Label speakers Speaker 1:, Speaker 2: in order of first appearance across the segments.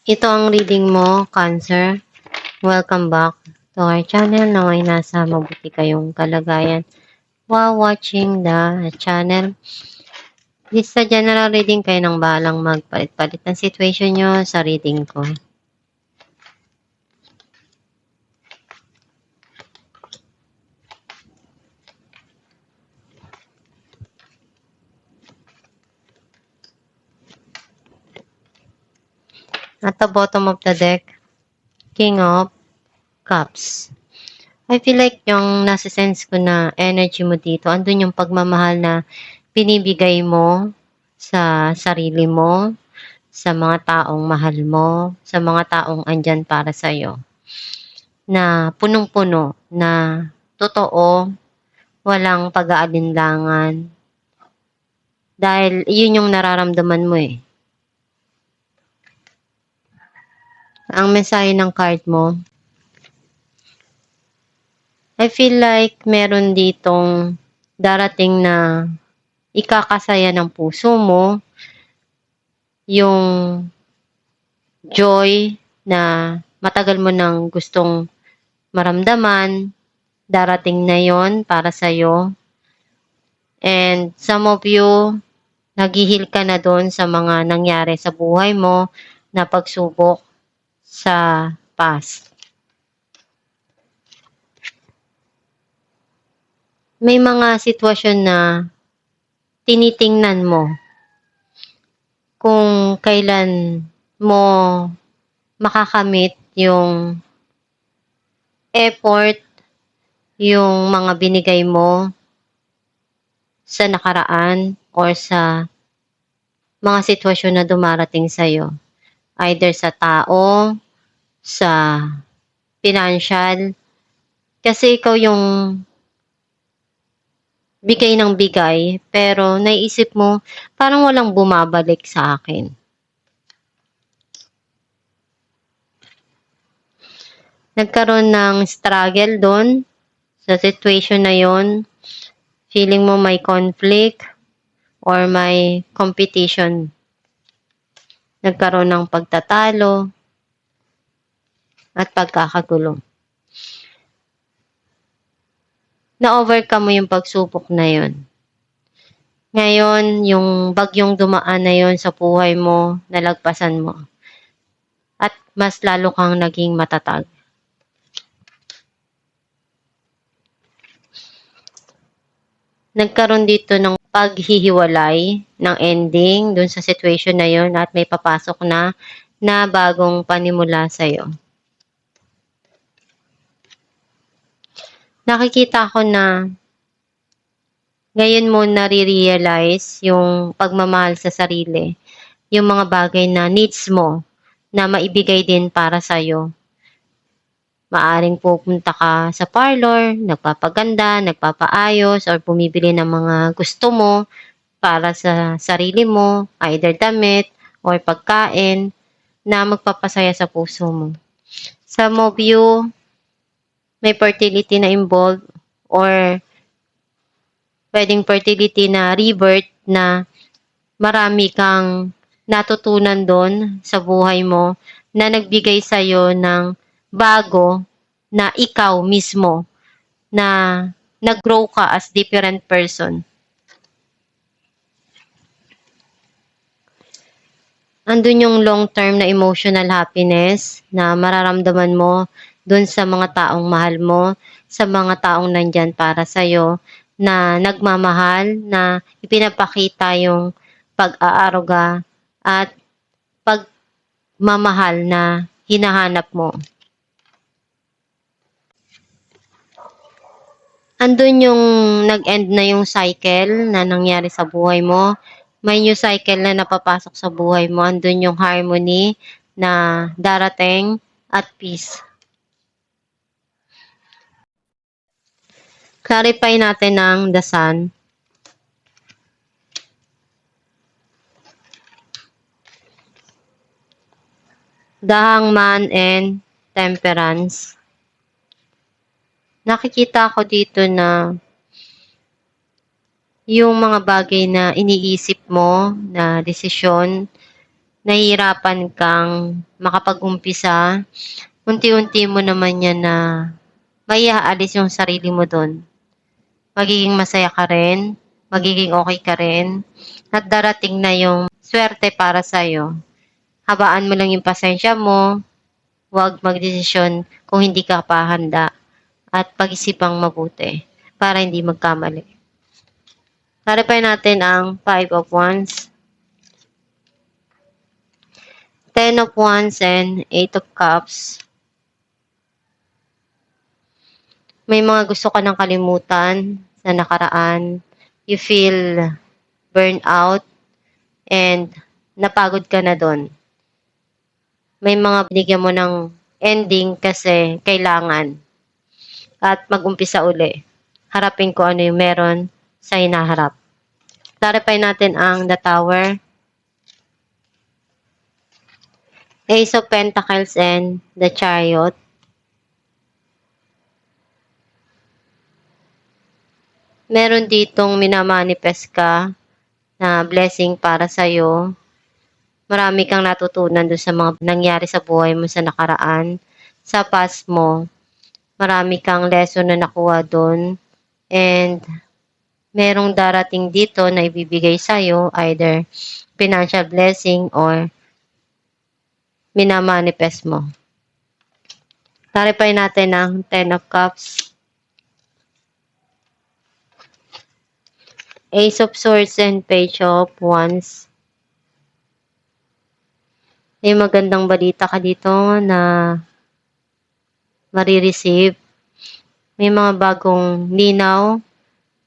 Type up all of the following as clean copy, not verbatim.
Speaker 1: Ito ang reading mo, Cancer. Welcome back to our channel. Naway nasa mabuti kayong kalagayan while watching the channel. This sa general reading, kayo nang bahalang magpalit-palit ng situation nyo sa reading ko. At the bottom of the deck, King of Cups. I feel like yung nasa sense ko na energy mo dito, andun yung pagmamahal na binibigay mo sa sarili mo, sa mga taong mahal mo, sa mga taong andyan para sa'yo. Na punong-puno, na totoo, walang pag-aalinlangan. Dahil yun yung nararamdaman mo eh. Ang mensahe ng card mo, I feel like meron ditong darating na ikakasaya ng puso mo, yung joy na matagal mo nang gustong maramdaman, darating na yon para sa'yo. And some of you, naghihil ka na doon sa mga nangyari sa buhay mo na pagsubok sa past. May mga sitwasyon na tinitingnan mo kung kailan mo makakamit yung effort, yung mga binigay mo sa nakaraan or sa mga sitwasyon na dumarating sa'yo. Either sa tao, sa financial, kasi ikaw yung bigay ng bigay, pero naiisip mo, parang walang bumabalik sa akin. Nagkaroon ng struggle doon sa situation na yon. Feeling mo may conflict or may competition. Nagkaroon ng pagtatalo at pagkakagulo. Na-overcome mo yung pagsubok na yon. Ngayon, yung bagyong dumaan na yon sa buhay mo, nalagpasan mo. At mas lalo kang naging matatag. Nagkaroon dito ng paghihiwalay ng ending dun sa situation na yon at may papasok na bagong panimula sa'yo. Nakikita ko na ngayon mo nare-realize yung pagmamahal sa sarili, yung mga bagay na needs mo na maibigay din para sa'yo. Maaring pupunta ka sa parlor, nagpapaganda, nagpapaayos, or bumibili ng mga gusto mo para sa sarili mo, either damit or pagkain na magpapasaya sa puso mo. Some of you, may fertility na involved or pwedeng fertility na rebirth na marami kang natutunan doon sa buhay mo na nagbigay sa'yo ng bago na ikaw mismo na nag-grow ka as different person. Andun yung long-term na emotional happiness na mararamdaman mo dun sa mga taong mahal mo, sa mga taong nandyan para sa'yo, na nagmamahal, na ipinapakita yung pag-aaruga at pagmamahal na hinahanap mo. Andun yung nag-end na yung cycle na nangyari sa buhay mo. May new cycle na napapasok sa buhay mo. Andun yung harmony na darating at peace. Clarify natin ng the sun. The Hangman and Temperance. Nakikita ko dito na yung mga bagay na iniisip mo na desisyon nahihirapan kang makapag-umpisa, unti-unti mo naman yan na maiaalis yung sarili mo dun. Magiging masaya ka rin, magiging okay ka rin, at darating na yung swerte para sa'yo. Habaan mo lang yung pasensya mo, huwag magdesisyon kung hindi ka pa handa, at pag-isipang mabuti para hindi magkamali. Clarify natin ang 5 of Wands, 10 of Wands, and 8 of Cups. May mga gusto ka ng kalimutan sa nakaraan. You feel burnt out and napagod ka na doon. May mga binigyan mo ng ending kasi kailangan. At mag-umpisa uli. Harapin ko ano yung meron sa hinaharap. Clarify natin ang the Tower, Ace of Pentacles, and the Chariot. Meron ditong minamanifest ka na blessing para sa'yo. Marami kang natutunan doon sa mga nangyari sa buhay mo sa nakaraan. Sa past mo, marami kang lesson na nakuha doon. And merong darating dito na ibibigay sa'yo, either financial blessing or minamanifest mo. Clarify natin ang 10 of Cups, Ace of Swords, and Page of Wands. May magandang balita ka dito na marireceive. May mga bagong linaw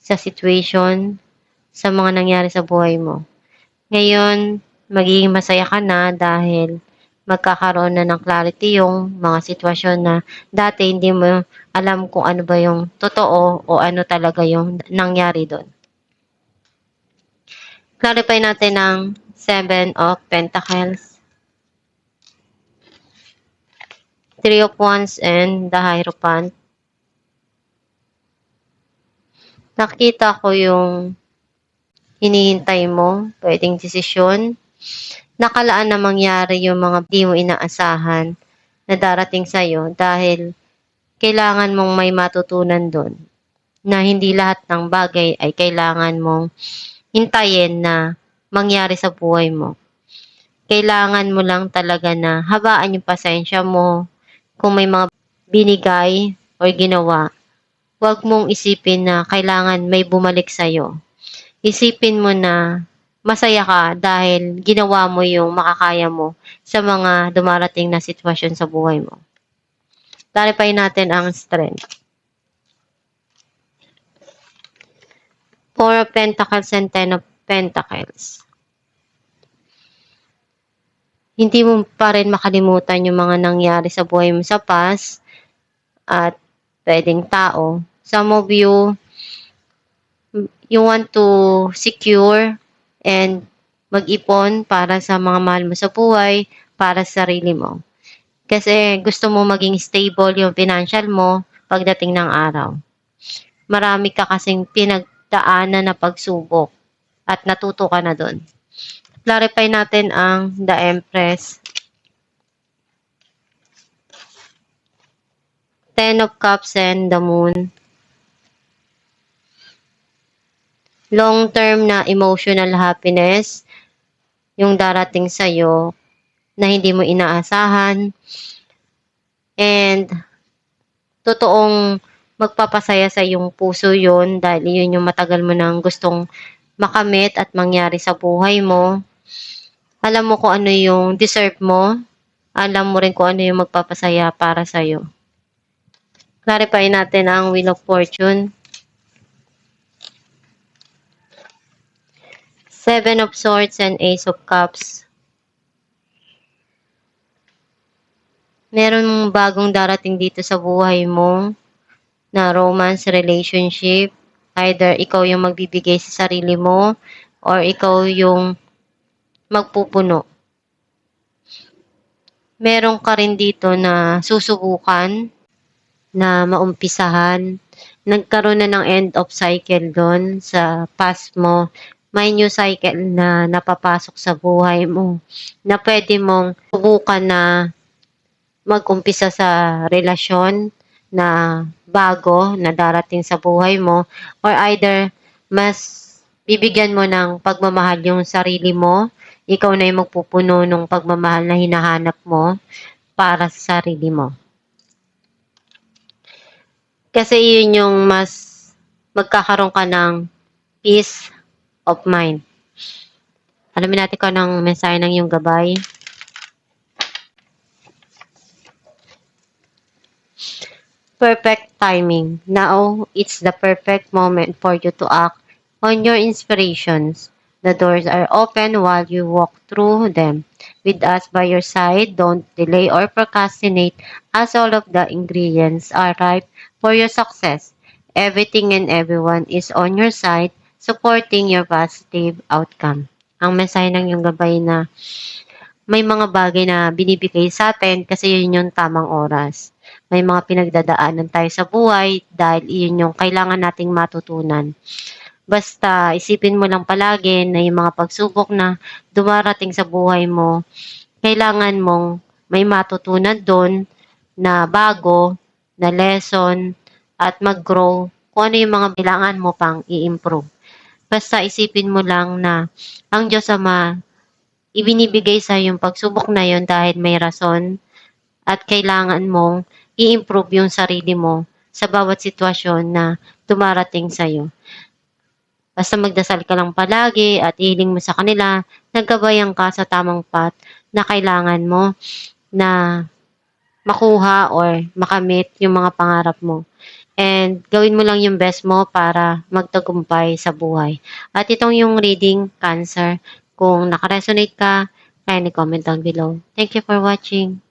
Speaker 1: sa situation, sa mga nangyari sa buhay mo. Ngayon, magiging masaya ka na dahil magkakaroon na ng clarity yung mga sitwasyon na dati hindi mo alam kung ano ba yung totoo o ano talaga yung nangyari doon. Clarify natin ang 7 of Pentacles, 3 of Wands, and the Hierophant. Nakita ko yung hinihintay mo, pwedeng desisyon. Nakalaan na mangyari yung mga di mo inaasahan na darating sa'yo dahil kailangan mong may matutunan doon na hindi lahat ng bagay ay kailangan mong hintayin na mangyari sa buhay mo. Kailangan mo lang talaga na habaan yung pasensya mo. Kung may mga binigay o ginawa, huwag mong isipin na kailangan may bumalik sa'yo. Isipin mo na masaya ka dahil ginawa mo yung makakaya mo sa mga dumarating na sitwasyon sa buhay mo. Clarify natin ang strength. 4 of Pentacles and 10 of Pentacles. Hindi mo pa rin makalimutan yung mga nangyari sa buhay mo sa past at pwedeng tao. Some of you want to secure and mag-ipon para sa mga mahal mo sa buhay, para sa sarili mo. Kasi gusto mo maging stable yung financial mo pagdating ng araw. Marami ka kasing pinagdaanan na pagsubok at natuto ka na doon. Clarify natin ang the Empress, 10 of Cups, and the Moon. Long-term na emotional happiness yung darating sa'yo na hindi mo inaasahan. And totoong magpapasaya sa iyong puso yun dahil yun yung matagal mo nang gustong makamit at mangyari sa buhay mo. Alam mo kung ano yung deserve mo. Alam mo rin kung ano yung magpapasaya para sa'yo. Clarify natin ang Wheel of Fortune, 7 of Swords, and Ace of Cups. Meron bagong darating dito sa buhay mo na romance relationship. Either ikaw yung magbibigay sa sarili mo or ikaw yung magpupuno. Meron ka rin dito na susubukan na maumpisahan. Nagkaroon na ng end of cycle doon sa past mo. may new cycle na napapasok sa buhay mo na pwede mong subukan na mag-umpisa sa relasyon na bago na darating sa buhay mo, or either mas bibigyan mo ng pagmamahal yung sarili mo, ikaw na yung magpupuno ng pagmamahal na hinahanap mo para sa sarili mo. Kasi yun yung mas magkakaroon ka ng peace of mind. Alamin natin kung anong mensahe ng iyong gabay. Perfect timing. Now, it's the perfect moment for you to act on your inspirations. The doors are open while you walk through them. With us by your side, don't delay or procrastinate, as all of the ingredients are ripe for your success. Everything and everyone is on your side, supporting your positive outcome. Ang mensahe ng iyong gabay na may mga bagay na binibigay sa atin kasi yun yung tamang oras. May mga pinagdadaanan tayo sa buhay dahil iyon yung kailangan nating matutunan. Basta isipin mo lang palagi na yung mga pagsubok na dumarating sa buhay mo, kailangan mong may matutunan doon na bago, na lesson, at mag-grow kung ano yung mga kailangan mo pang i-improve. Basta isipin mo lang na ang Diyos Ama, ibinibigay sa yung pagsubok na yon dahil may rason at kailangan mong i-improve yung sarili mo sa bawat sitwasyon na dumarating sa'yo. Basta magdasal ka lang palagi at ihiling mo sa kanila, naggabayan ka sa tamang path na kailangan mo na makuha or makamit yung mga pangarap mo. And gawin mo lang yung best mo para magtagumpay sa buhay. At itong yung reading, Cancer, kung nakaresonate ka, kindly comment down below. Thank you for watching.